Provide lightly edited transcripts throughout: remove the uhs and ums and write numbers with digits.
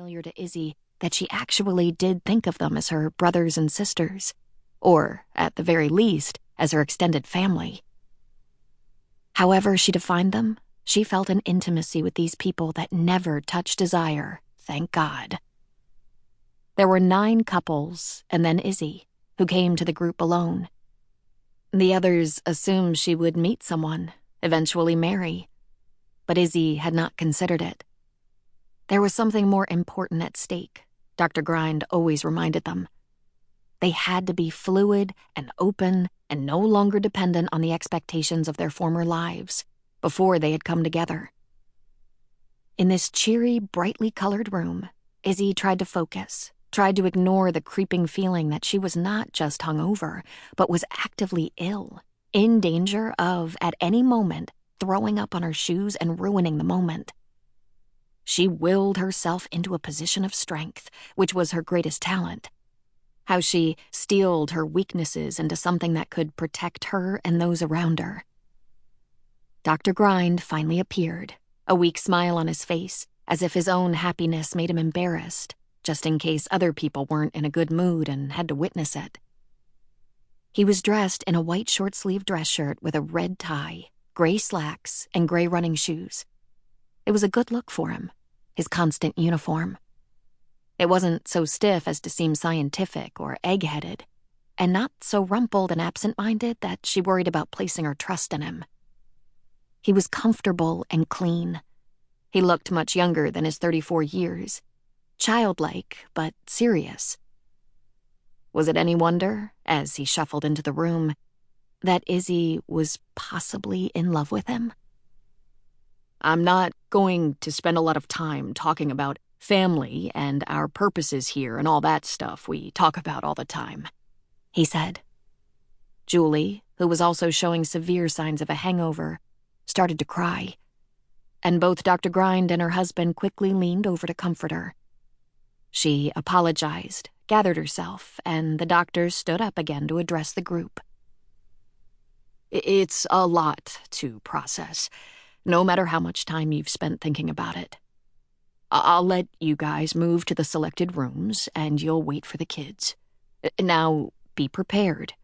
familiar to Izzy that she actually did think of them as her brothers and sisters, or, at the very least, as her extended family. However she defined them, she felt an intimacy with these people that never touched desire, thank God. There were 9 couples, and then Izzy, who came to the group alone. The others assumed she would meet someone, eventually marry, but Izzy had not considered it. There was something more important at stake, Dr. Grind always reminded them. They had to be fluid and open and no longer dependent on the expectations of their former lives before they had come together. In this cheery, brightly colored room, Izzy tried to focus, tried to ignore the creeping feeling that she was not just hungover, but was actively ill, in danger of, at any moment, throwing up on her shoes and ruining the moment. She willed herself into a position of strength, which was her greatest talent. How she steeled her weaknesses into something that could protect her and those around her. Dr. Grind finally appeared, a weak smile on his face, as if his own happiness made him embarrassed, just in case other people weren't in a good mood and had to witness it. He was dressed in a white short-sleeved dress shirt with a red tie, gray slacks, and gray running shoes. It was a good look for him, his constant uniform. It wasn't so stiff as to seem scientific or egg-headed, and not so rumpled and absent-minded that she worried about placing her trust in him. He was comfortable and clean. He looked much younger than his 34 years, childlike but serious. Was it any wonder, as he shuffled into the room, that Izzy was possibly in love with him? I'm not going to spend a lot of time talking about family and our purposes here and all that stuff we talk about all the time, he said. Julie, who was also showing severe signs of a hangover, started to cry, and both Dr. Grind and her husband quickly leaned over to comfort her. She apologized, gathered herself, and the doctors stood up again to address the group. It's a lot to process, no matter how much time you've spent thinking about it. I'll let you guys move to the selected rooms, and you'll wait for the kids. Now, be prepared.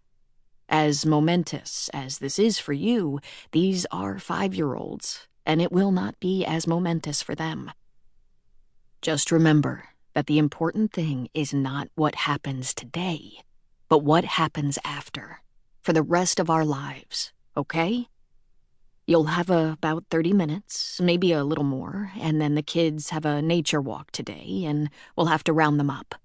As momentous as this is for you, these are 5-year-olds, and it will not be as momentous for them. Just remember that the important thing is not what happens today, but what happens after, for the rest of our lives, okay? You'll have about 30 minutes, maybe a little more, and then the kids have a nature walk today, and we'll have to round them up.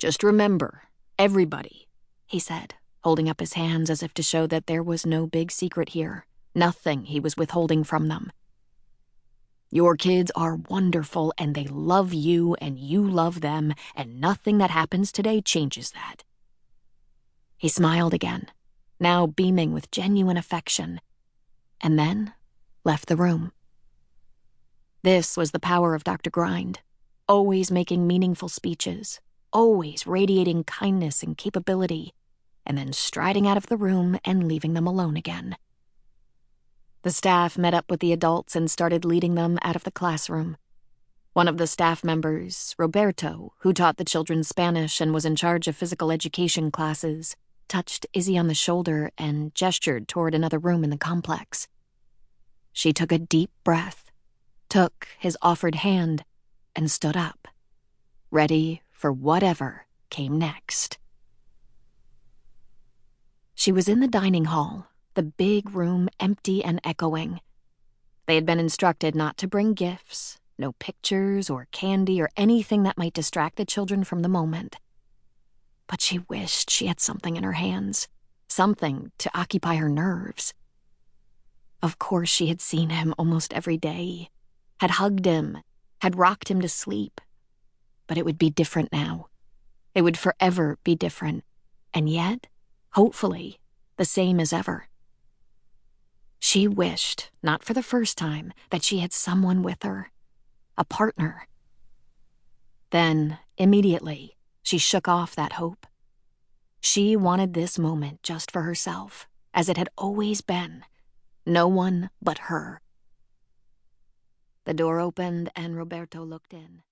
Just remember, everybody, he said, holding up his hands as if to show that there was no big secret here, nothing he was withholding from them. Your kids are wonderful, and they love you, and you love them, and nothing that happens today changes that. He smiled again, now beaming with genuine affection, and then left the room. This was the power of Dr. Grind, always making meaningful speeches, always radiating kindness and capability, and then striding out of the room and leaving them alone again. The staff met up with the adults and started leading them out of the classroom. One of the staff members, Roberto, who taught the children Spanish and was in charge of physical education classes, touched Izzy on the shoulder and gestured toward another room in the complex. She took a deep breath, took his offered hand, and stood up, ready for whatever came next. She was in the dining hall, the big room empty and echoing. They had been instructed not to bring gifts, no pictures or candy or anything that might distract the children from the moment. But she wished she had something in her hands, something to occupy her nerves. Of course she had seen him almost every day, had hugged him, had rocked him to sleep. But it would be different now. It would forever be different, and yet, hopefully, the same as ever. She wished, not for the first time, that she had someone with her, a partner. Then, immediately, she shook off that hope. She wanted this moment just for herself, as it had always been. No one but her. The door opened and Roberto looked in.